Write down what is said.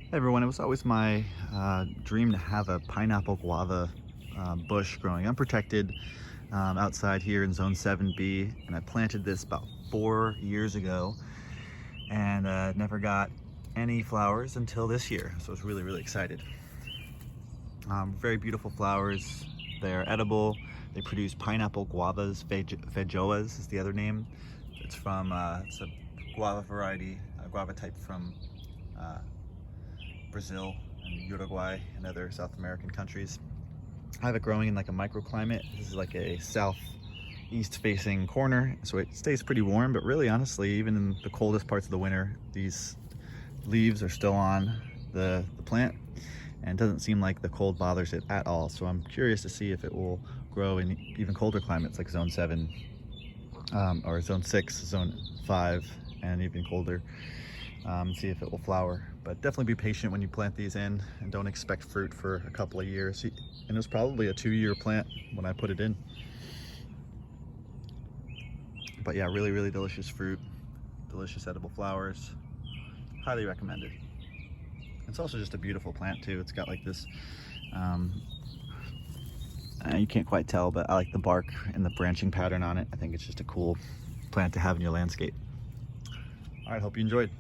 Hey everyone, it was always my dream to have a pineapple guava bush growing unprotected outside here in zone 7B, and I planted this about 4 years ago and never got any flowers until this year, so I was really excited. Very beautiful flowers. They're edible. They produce pineapple guavas. Feijoas is the other name. It's from it's a guava variety, a guava type from Brazil and Uruguay and other South American countries. I have it growing in like a microclimate. This is like a southeast facing corner, so it stays pretty warm, but really honestly, even in the coldest parts of the winter, these leaves are still on the plant, and it doesn't seem like the cold bothers it at all. So I'm curious to see if it will grow in even colder climates like zone 7 or zone 6, zone 5, and even colder. See if it will flower, but definitely be patient when you plant these in and don't expect fruit for a couple of years. And it was probably a 2-year plant when I put it in, but yeah, really delicious fruit, delicious edible flowers. Highly recommended. It's also just a beautiful plant too. It's got like this you can't quite tell, but I like the bark and the branching pattern on it. I think it's just a cool plant to have in your landscape. All right, hope you enjoyed.